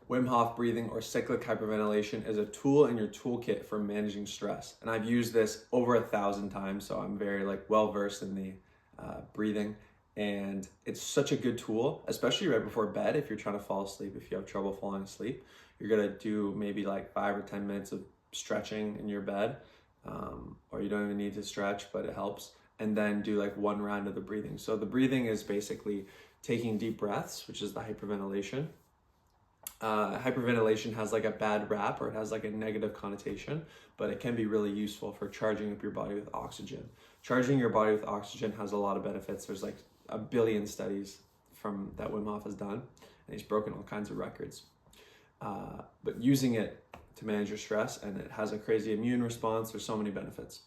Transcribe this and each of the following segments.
Wim Hof breathing or cyclic hyperventilation is a tool in your toolkit for managing stress. And I've used this over 1,000 times, so I'm very well versed in the breathing. And it's such a good tool, especially right before bed if you're trying to fall asleep. If you have trouble falling asleep, you're gonna do maybe 5 or 10 minutes of stretching in your bed, or you don't even need to stretch, but it helps. And then do 1 round of the breathing. So the breathing is basically taking deep breaths, which is the hyperventilation. Hyperventilation has a bad rap, or it has a negative connotation, but it can be really useful for charging up your body with oxygen. Charging your body with oxygen has a lot of benefits. There's 1 billion studies that Wim Hof has done, and he's broken all kinds of records. But using it to manage your stress, and it has a crazy immune response, there's so many benefits.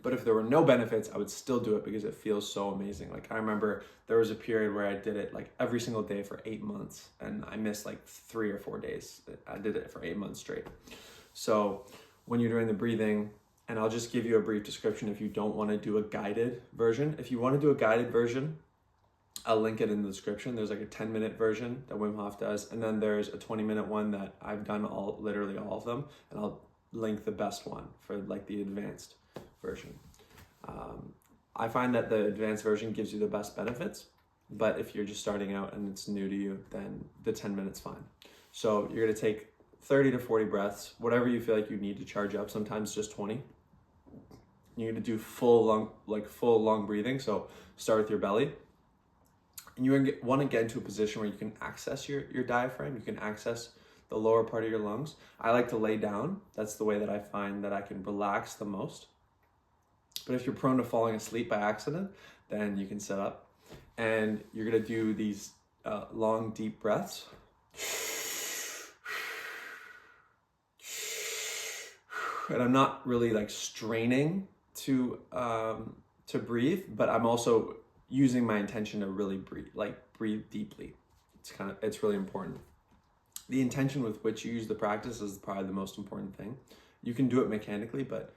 But if there were no benefits, I would still do it because it feels so amazing. I remember there was a period where I did it every single day for 8 months, and I missed 3 or 4 days. I did it for 8 months straight. So when you're doing the breathing, and I'll just give you a brief description if you don't want to do a guided version. If you want to do a guided version, I'll link it in the description. There's a 10-minute version that Wim Hof does, and then there's a 20-minute one that I've done literally all of them, and I'll link the best one for the advanced version. I find that the advanced version gives you the best benefits, but if you're just starting out and it's new to you, then the 10 minutes fine. So you're gonna take 30 to 40 breaths, whatever you feel like you need to charge up, sometimes just 20. You're gonna do full lung breathing, so start with your belly. And you wanna get into a position where you can access your diaphragm, you can access the lower part of your lungs. I like to lay down. That's the way that I find that I can relax the most. But if you're prone to falling asleep by accident, then you can sit up. And you're gonna do these long, deep breaths. And I'm not really straining to breathe, but I'm also using my intention to really breathe deeply. It's really important. The intention with which you use the practice is probably the most important thing. You can do it mechanically, but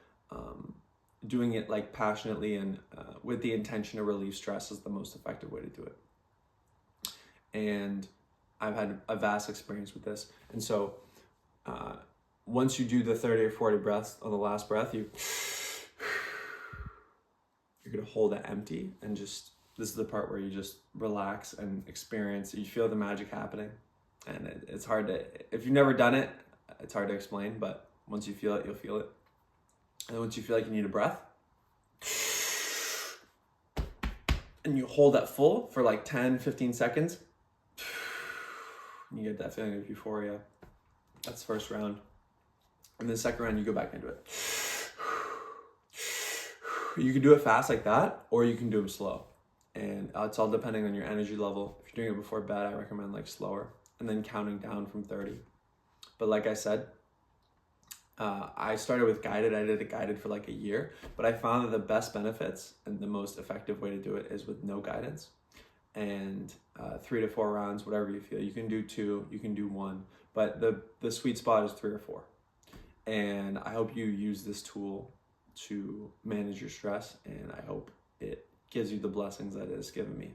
doing it passionately and with the intention to relieve stress is the most effective way to do it. And I've had a vast experience with this. And so once you do the 30 or 40 breaths on the last breath, you're gonna hold it empty and this is the part where you just relax and experience. You feel the magic happening. And it's hard to, if you've never done it, it's hard to explain, but once you feel it, you'll feel it. And once you feel like you need a breath, and you hold that full for 10, 15 seconds, you get that feeling of euphoria. That's the first round. And the second round, you go back into it. You can do it fast like that, or you can do them slow. And it's all depending on your energy level. If you're doing it before bed, I recommend slower, and then counting down from 30. But like I said, I started with guided. I did it guided for a year, but I found that the best benefits and the most effective way to do it is with no guidance, and 3 to 4 rounds, whatever you feel. You can do 2, you can do 1, but the sweet spot is 3 or 4. And I hope you use this tool to manage your stress, and I hope it gives you the blessings that it has given me.